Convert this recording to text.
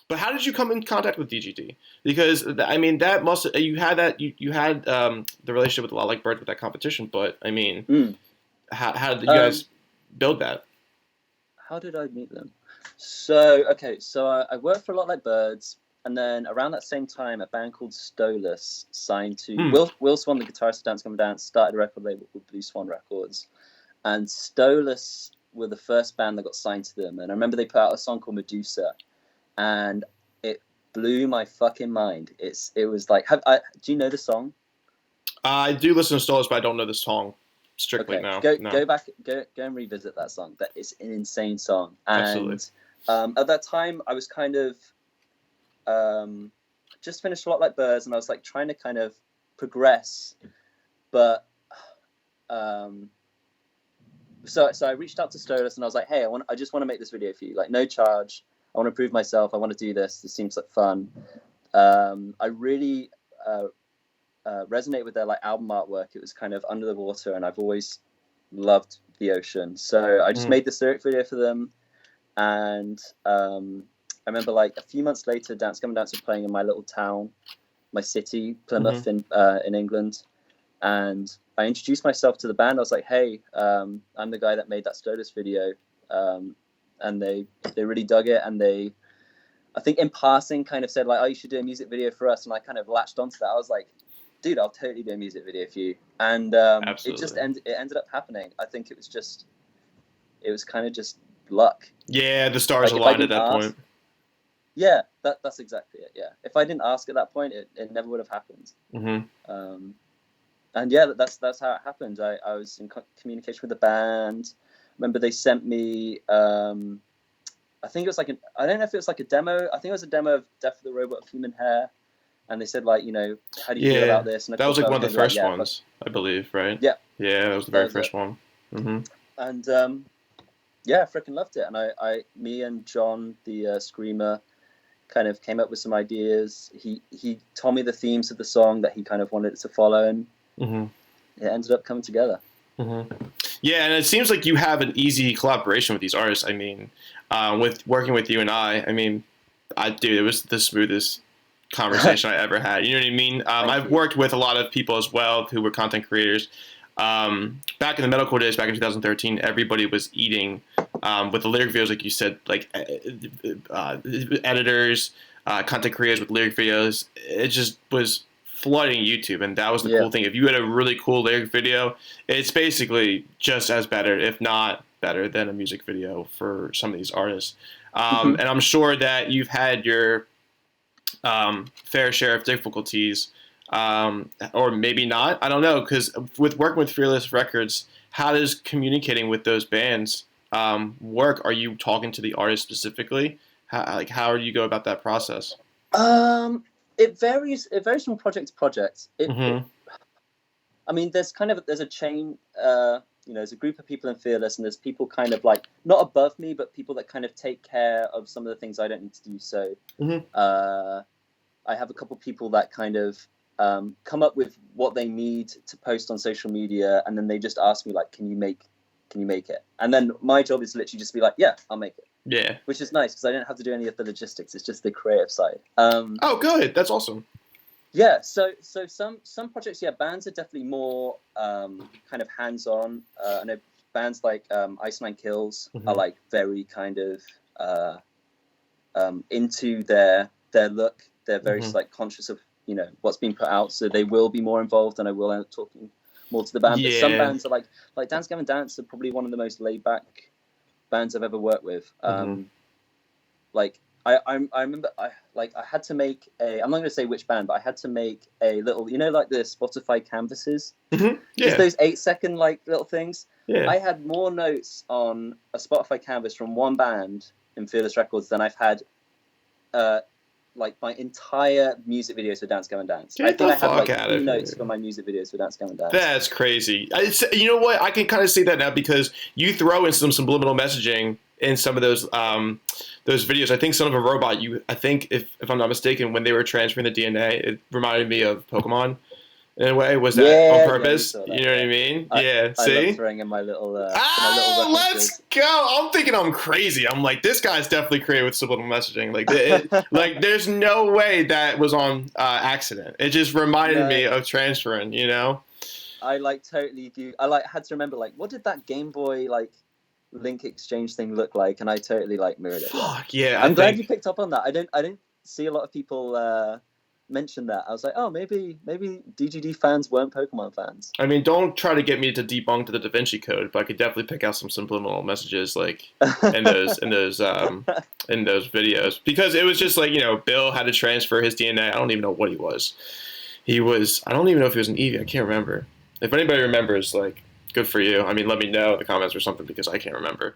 But how did you come in contact with DGD? Because I mean, that must you had the relationship with a lot like Birds with that competition. But I mean, Mm. how did you Um, guys build that? how did I meet them? So okay, so I worked for a lot like Birds, and then around that same time, a band called Stolus signed to Hmm. Will Swan, the guitarist of Dance Gavin Dance, started a record label called Blue Swan Records, and Stolus were the first band that got signed to them. And I remember they put out a song called Medusa, and it blew my fucking mind. It was like, do you know the song? I do listen to Stars, but I don't know the song strictly. Okay, No, no, go back, go and revisit that song. That is an insane song. absolutely. And at that time, I was kind of um, just finished a lot like Birds, and I was like trying to kind of progress, but um, so I reached out to Stolus and I was like, hey, I just want to make this video for you, like no charge. I want to prove myself. I want to do this. This seems like fun. I really resonate with their like album artwork. It was kind of under the water, and I've always loved the ocean. So I just Mm. made this lyric video for them, and I remember like a few months later, Dance Gavin Dance were playing in my little town, my city, Plymouth in England, and I introduced myself to the band. I was like, "Hey, I'm the guy that made that Stolus video," and they really dug it, and I think in passing kind of said like, "Oh, you should do a music video for us," and I kind of latched onto that. I was like, "Dude, I'll totally do a music video for you," and Absolutely. it ended up happening. I think it was kind of just luck. Yeah, the stars Like if I aligned at didn't that ask, point. yeah, that's exactly it. Yeah, if I didn't ask at that point, it never would have happened. Hmm. Um, and yeah, that's how it happened. I was in communication with the band. Remember they sent me I think it was like I don't know if it was like a demo. I think it was a demo of Death of the Robot of Human Hair, and they said like, how do you feel Yeah, about this? And of that was course like I one was of the going to be like, first yeah, ones, I believe, right? yeah, Yeah, that was the that very was it. first one. Hmm. And yeah, I freaking loved it. And me and John, the screamer, kind of came up with some ideas. He told me the themes of the song that he kind of wanted it to follow, and Hmm. it ended up coming together. Hmm. Yeah, and it seems like you have an easy collaboration with these artists. I mean, with working with you and I mean, dude, it was the smoothest conversation I ever had. You know what I mean? Thank I've you. worked with a lot of people as well who were content creators. Back in the metalcore days, back in 2013, everybody was eating with the lyric videos, like you said, like editors, content creators with lyric videos. It just was flooding YouTube, and that was the Yeah. cool thing. If you had a really cool lyric video, it's basically just as better, if not better, than a music video for some of these artists. Hmm. And I'm sure that you've had your fair share of difficulties, or maybe not. I don't know, because with working with Fearless Records, how does communicating with those bands work? Are you talking to the artist specifically? How do you go about that process? Um, it varies. It varies from project to project. Mm-hmm. I mean, there's a chain. There's a group of people in Fearless, and there's people kind of like not above me, but people that kind of take care of some of the things I don't need to do. So, Mm-hmm. uh, I have a couple people that kind of come up with what they need to post on social media, and then they just ask me like, can you make it? And then my job is literally just to be like, yeah, I'll make it, Yeah. which is nice because I don't have to do any of the logistics. It's just the creative side. Oh, good. That's awesome. Yeah, so some projects, yeah, bands are definitely more kind of hands on. I know bands like Ice Nine Kills are Mm-hmm. like very kind of into their look. They're very Mm-hmm. like conscious of what's being put out, so they will be more involved, and I will end up talking more to the band. But some Yeah. bands are like Dance Gavin Dance are probably one of the most laid back bands I've ever worked with. Mm-hmm. Like I remember I had to make a, I'm not going to say which band, but I had to make a little, like the Spotify canvases, Mm-hmm. just Yeah. those 8-second like little things. Yeah. I had more notes on a Spotify canvas from one band in Fearless Records than I've had like my entire music videos for Dance Gavin Dance. I Get think the I have fuck like out two of notes here. for my music videos for Dance Gavin Dance. That's crazy. You know what? I can kind of see that now because you throw in some subliminal messaging in some of those videos. I think Son of a Robot. I think if I'm not mistaken, when they were transferring the DNA, it reminded me of Pokemon. In a way, was that on Yeah, yeah, we purpose? saw that. You know what I Yeah, mean? Yeah. I love See? throwing in my little Oh, let's references. go! I'm thinking I'm crazy. I'm like, this guy's definitely creative with subliminal messaging. Like, there's no way that was on accident. It just reminded me No, of transferring. You know? I like totally I like had to remember like what did that Game Boy like link exchange thing look like, and I totally like mirrored it. Yeah, Fuck yeah! I I'm glad you think. picked up on that. I didn't see a lot of people mention that. I was like, oh, maybe DGD fans weren't Pokemon fans. I mean, don't try to get me to debunk the Da Vinci Code, but I could definitely pick out some subliminal messages like in those videos because it was just like Bill had to transfer his DNA. I don't even know what he was. He was. I don't even know if he was an Eevee. I can't remember. If anybody remembers, like, good for you. I mean, let me know in the comments or something because I can't remember.